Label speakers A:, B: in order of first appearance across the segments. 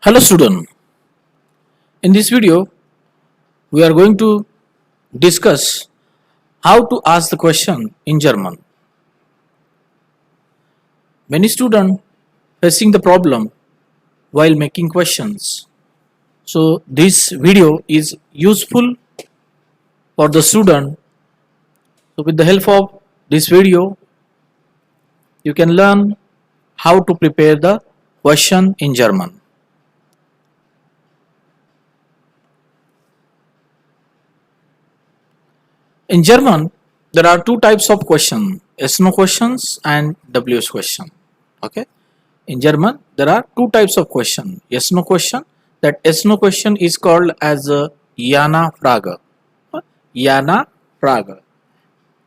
A: Hello student, in this video we are going to discuss how to ask the question in German. Many students facing the problem while making questions. So this video is useful for the student. So with the help of this video you can learn how to prepare the question in German. In German, there are two types of question, yes/no questions and WH question. Okay. In German, there are two types of question, yes/no question. That yes/no question is called as a Ja/Nein Frage, Ja/Nein Frage,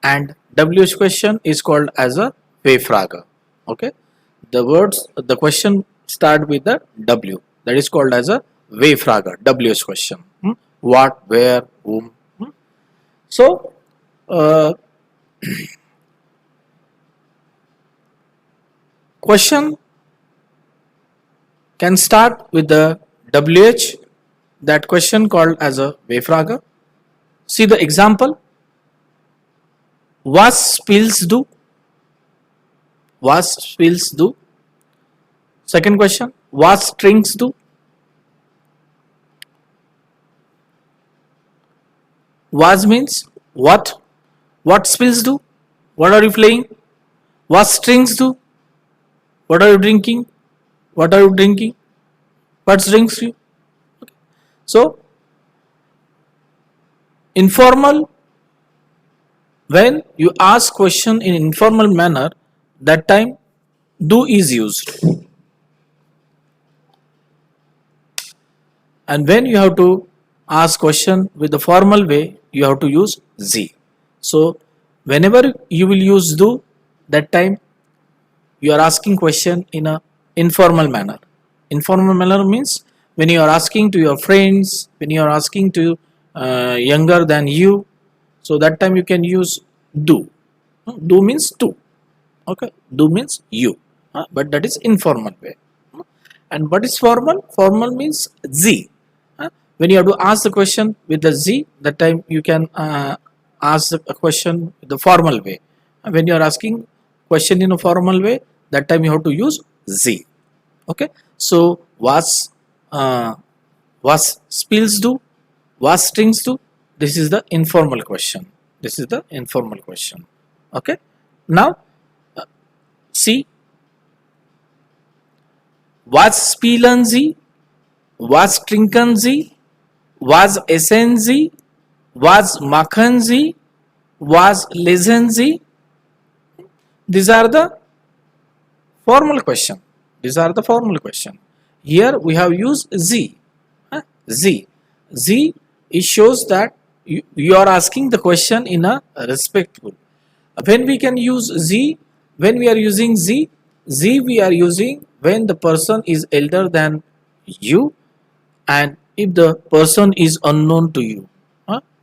A: and WH question is called as a W-Frage. Okay. The question start with the W. That is called as a W-Frage, WH question. What, where, whom. So, question can start with the WH, that question called as a W-Frage. See the example. Was spielst du? Was spielst du? Second question. Was trinkst du? Was means what? What spills do? What are you playing? What strings do? What are you drinking? What are you drinking? What drinks you? Okay. So, informal, when you ask question in informal manner, that time do is used. And when you have to ask question with the formal way, you have to use Z. So whenever you will use do, that time you are asking question in a informal manner. Informal manner means when you are asking to your friends, when you are asking to younger than you, so that time you can use do. Do means to. Okay, do means you, but that is informal way. And what is formal? Formal means Z. When you have to ask the question with the Z, that time you can ask a question the formal way. When you are asking question in a formal way, that time you have to use Z. Okay. So was spills do? Was strings do? This is the informal question. This is the informal question. Okay. Now see, was spielen Sie? Was trinken Sie? Was essen Sie? Was machen Sie? Was lesen Sie? These are the formal question. These are the formal question. Here we have used Z. Z. Z, it shows that you are asking the question in a respectful. When we can use Z, when we are using Z, Z we are using when the person is elder than you and if the person is unknown to you.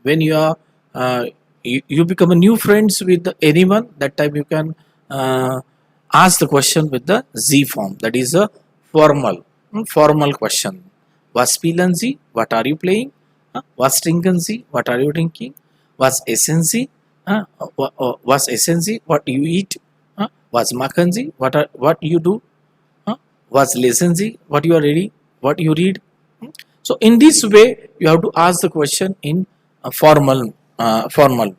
A: When you are you become a new friends with anyone, that time you can ask the question with the Z form. That is a formal question. Was spielen Sie? What are you playing? Was trinken Sie? What are you drinking? Was essen Sie? Was essen Sie? What you eat? Was machen Sie? What you do? Was lesen Sie? What you are reading? What you read? So in this way you have to ask the question in a formal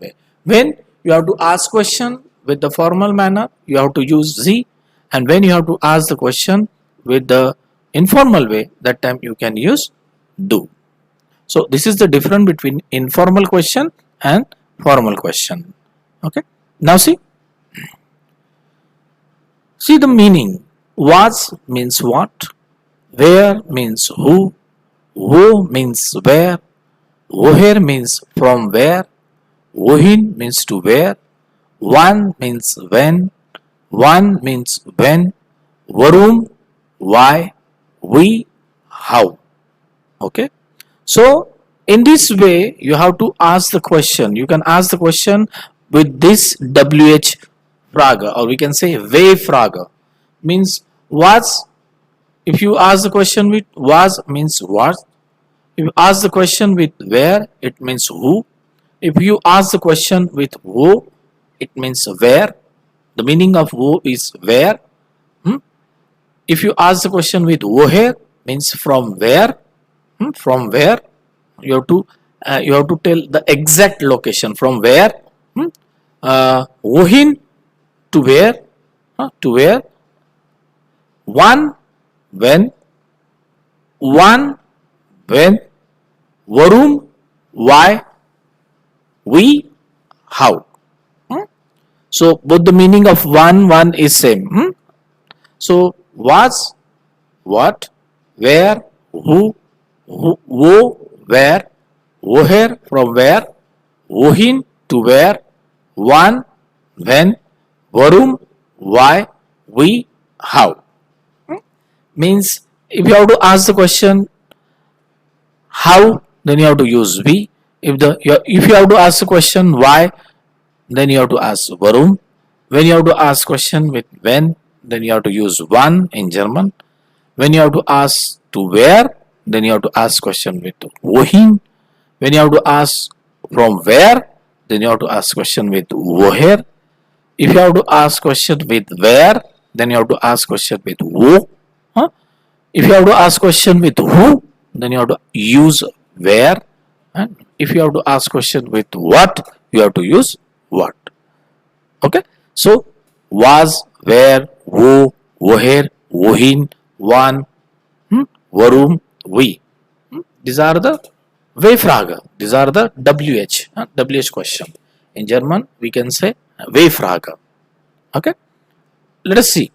A: way. When you have to ask question with the formal manner, you have to use Z, and when you have to ask the question with the informal way, that time you can use do. So this is the difference between informal question and formal question. Okay. Now see the meaning. Was means what, where means who means where, woher means from where, wohin means to where, wann means when, wann means when, warum, why, wie, how. Okay. So in this way you have to ask the question. You can ask the question with this WH Frage, or we can say W-Frage, means was If you ask the question with was, means what. If you ask the question with where, it means who. If you ask the question with who, it means where. The meaning of who is where. Hmm? If you ask the question with woher, means from where. From where, you have to tell the exact location from where. Wohin, to where. To where. One, when. One, when. Varum, why. We, how. So both the meaning of one is same. So was, what, where, who, wo, where, woher, from where, wohin, to where, one, when, varum, why, we, how. Means if you have to ask the question how, then you have to use we. If you have to ask the question why, then you have to ask warum. When you have to ask question with when, then you have to use wann in German. When you have to ask to where, then you have to ask question with wohin. When you have to ask from where, then you have to ask question with woher. If you have to ask question with where, then you have to ask question with wo. If you have to ask question with who, then you have to use where. And if you have to ask question with what, you have to use what. Okay. So was, where, wo, woher, wohin, wann, warum, we. These are the W-Frage. These are the WH question. In German, we can say W-Frage. Okay. Let us see.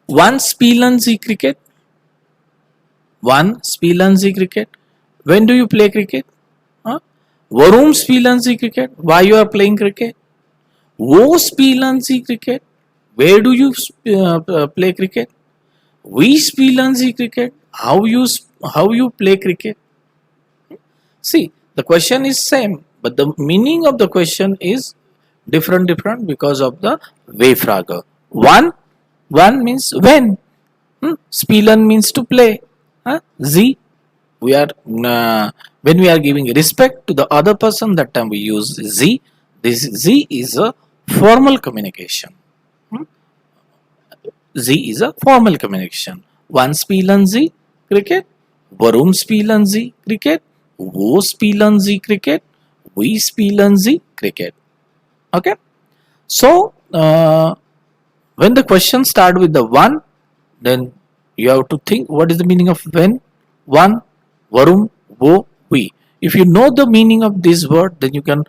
A: Wann spielen Sie cricket? Wann spielen Sie cricket? When do you play cricket? Warum spielen Sie cricket? Why you are playing cricket? Wo spielen Sie cricket? Where do you play cricket? Wie spielen Sie cricket? How you play cricket? See, the question is same, but the meaning of the question is different because of the W-Frage. One means when. Spielen means to play. Sie, we are when we are giving respect to the other person, that time we use Sie. This Sie is a formal communication. Sie is a formal communication. Wann spielen Sie cricket? Warum spielen Sie cricket? Wo spielen Sie cricket? Wie spielen Sie cricket? Okay. So when the question start with the one, then you have to think what is the meaning of when, one, warum, wo, we. If you know the meaning of this word, then you can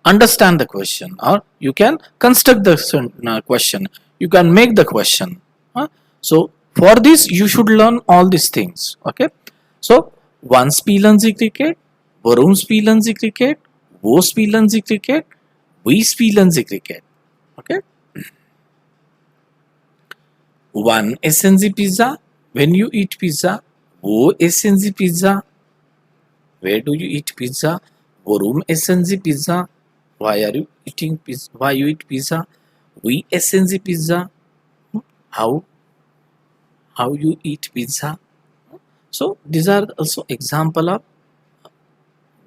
A: understand the question, or you can construct the question. You can make the question. So for this, you should learn all these things. Okay. So wann spielen Sie cricket? Warum spielen Sie cricket? Wo spielen Sie cricket? Wie spielen Sie cricket? Okay. Wann essen Sie Pizza? When you eat pizza. Wo essen Sie Pizza? Where do you eat pizza? Warum essen Sie Pizza? Why are you eating pizza? Why you eat pizza? Wie essen Sie Pizza? How you eat pizza? So these are also example of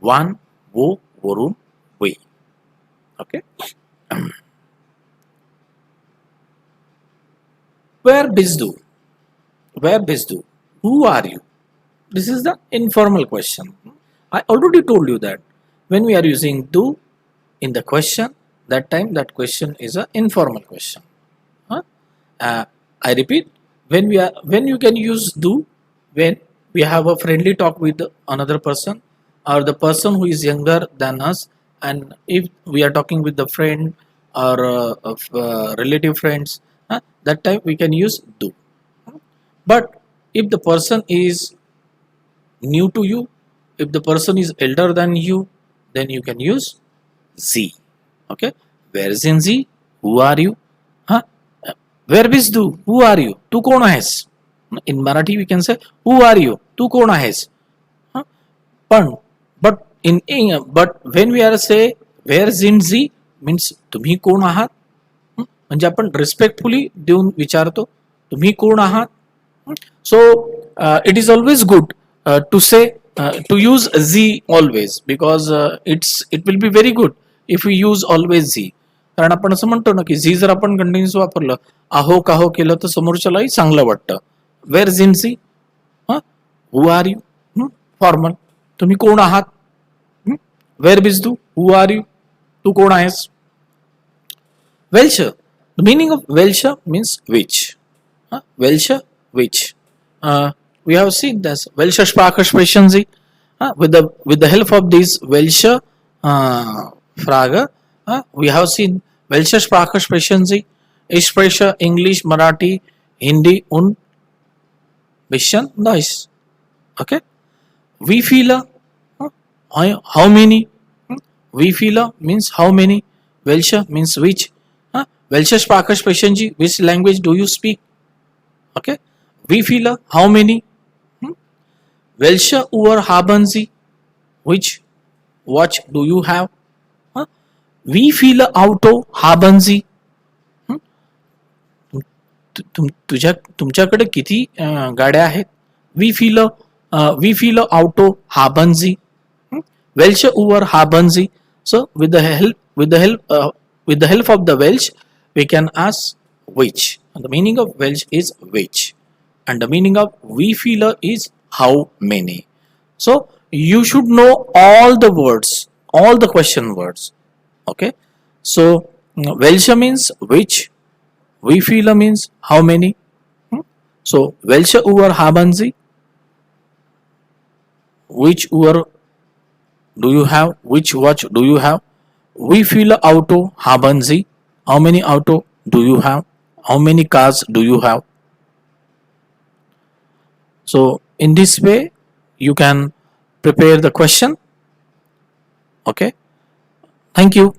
A: wann, wo, warum, we. Okay. Where bist du? Where bist du? Who are you? This is the informal question. I already told you that when we are using do in the question, that time that question is an informal question. I repeat, when you can use do when we have a friendly talk with another person, or the person who is younger than us, and if we are talking with the friend or relative friends, that time we can use do. But if the person is new to you, if the person is elder than you, then you can use Sie. Okay. Where is Sie? Who are you? Where bist du? Who are you? Tu कोण आहेस? In Marathi we can say who are you? Tu कोण आहेस? But when we are say where sind Sie means तुम्ही कोण आहात? म्हणजे आपण respectfully देऊन विचारतो. तुम्ही कोण आहात. So it is always good to say to use z always, because it will be very good if we use always z. कारण आपण असं म्हणतो ना की झी जर आपण कंटिन्युअस वापरलं, आहो काहो केलं तर समोरच्यालाही चांगलं वाटतं. वेअर इज इन झी, हु आर यू, फॉर्मल. तुम्ही कोण आहात, वेअर बिज तू, हु आर यू, तू कोण आहेस. Welche, the meaning of welche means which. Welche, which. We have seen this welche Sprache sprechen Sie. With the help of this welche Frage, we have seen welche Sprache sprechen Sie. Ich spreche English, Marathi, Hindi und bisschen Deutsch. Okay. Wie viele? How many? Wie viele means how many. Welche means which. Welche Sprache sprechen Sie? Which language do you speak? Okay. Wie viele? How many? Welche Uhr haben Sie? Which watch do you have? Wie viele Auto haben Sie? तुमच्याकडे किती गाड्या आहेत. Wie viele Auto haben Sie? Welche Uhr haben Sie? So with the help of the Welsh, we can ask which. And the meaning of Welsh is which, and the meaning of wie viele is how many. So you should know all the words, all the question words. Okay. So Welsh means which, wie viele means how many. So welche Uhr haben Sie? Which Uhr do you have? Which watch do you have? Wie viele Auto haben Sie? How many auto do you have? How many cars do you have? So in this way you can prepare the question. Okay. Thank you.